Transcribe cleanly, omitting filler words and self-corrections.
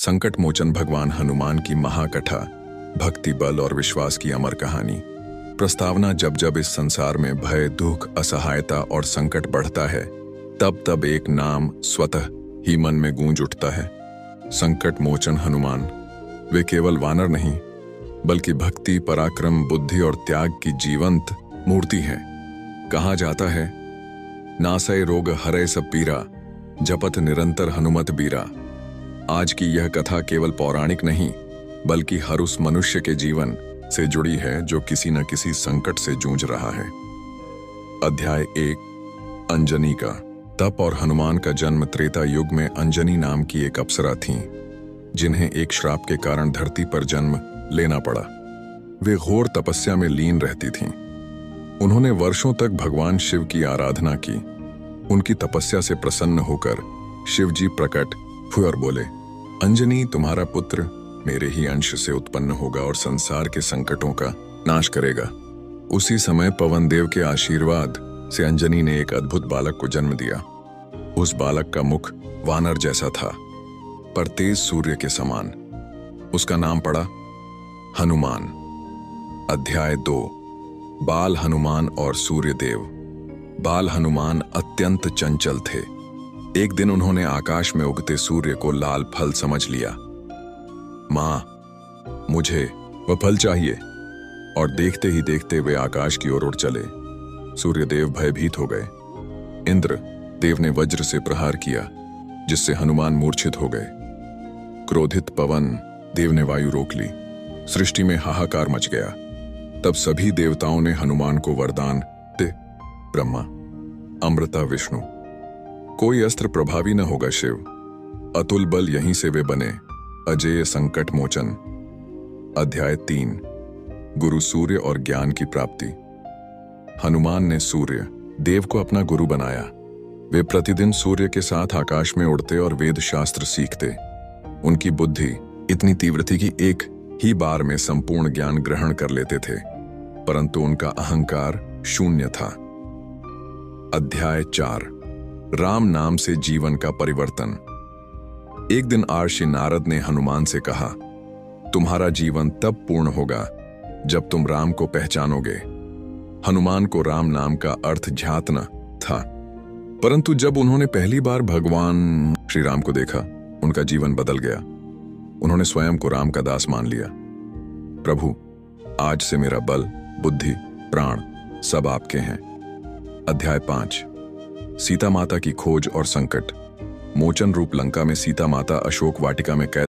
संकट मोचन भगवान हनुमान की महाकथा, भक्ति, बल और विश्वास की अमर कहानी। प्रस्तावना: जब जब इस संसार में भय, दुख, असहायता और संकट बढ़ता है, तब तब एक नाम स्वतः ही मन में गूंज उठता है, संकट मोचन हनुमान। वे केवल वानर नहीं, बल्कि भक्ति, पराक्रम, बुद्धि और त्याग की जीवंत मूर्ति हैं। कहा जाता है, नासय रोग हरय सब पीरा, जपत निरंतर हनुमत बीरा। आज की यह कथा केवल पौराणिक नहीं, बल्कि हर उस मनुष्य के जीवन से जुड़ी है जो किसी न किसी संकट से जूझ रहा है। अध्याय 1। अंजनी का तप और हनुमान का जन्म। त्रेता युग में अंजनी नाम की एक अप्सरा थीं, जिन्हें एक श्राप के कारण धरती पर जन्म लेना पड़ा। वे घोर तपस्या में लीन रहती थीं। उन्होंने वर्षों तक भगवान शिव की आराधना की। उनकी तपस्या से प्रसन्न होकर शिव जी प्रकट हुए और बोले, अंजनी, तुम्हारा पुत्र मेरे ही अंश से उत्पन्न होगा और संसार के संकटों का नाश करेगा। उसी समय पवन देव के आशीर्वाद से अंजनी ने एक अद्भुत बालक को जन्म दिया। उस बालक का मुख वानर जैसा था, पर तेज सूर्य के समान। उसका नाम पड़ा हनुमान। अध्याय 2। बाल हनुमान और सूर्यदेव। बाल हनुमान अत्यंत चंचल थे। एक दिन उन्होंने आकाश में उगते सूर्य को लाल फल समझ लिया। मां, मुझे वह फल चाहिए। और देखते ही देखते वे आकाश की ओर उड़ चले। सूर्यदेव भयभीत हो गए। इंद्र देव ने वज्र से प्रहार किया, जिससे हनुमान मूर्छित हो गए। क्रोधित पवन देव ने वायु रोक ली। सृष्टि में हाहाकार मच गया। तब सभी देवताओं ने हनुमान को वरदान दे, ब्रह्मा, अमृता, विष्णु, कोई अस्त्र प्रभावी न होगा शिव। अतुल बल यहीं से वे बने, अजेय संकट मोचन। अध्याय 3। गुरु सूर्य और ज्ञान की प्राप्ति। हनुमान ने सूर्य देव को अपना गुरु बनाया। वे प्रतिदिन सूर्य के साथ आकाश में उड़ते और वेद शास्त्र सीखते। उनकी बुद्धि इतनी तीव्र थी कि एक ही बार में संपूर्ण ज्ञान ग्रहण कर लेते थे, परंतु उनका अहंकार शून्य था। अध्याय 4। राम नाम से जीवन का परिवर्तन। एक दिन आर्षि नारद ने हनुमान से कहा, तुम्हारा जीवन तब पूर्ण होगा जब तुम राम को पहचानोगे। हनुमान को राम नाम का अर्थ ज्ञात न था, परंतु जब उन्होंने पहली बार भगवान श्री राम को देखा, उनका जीवन बदल गया। उन्होंने स्वयं को राम का दास मान लिया। प्रभु, आज से मेरा बल, बुद्धि, प्राण सब आपके हैं। अध्याय 5। सीता माता की खोज और संकट। मोचन रूप लंका में सीता माता अशोक वाटिका में कैद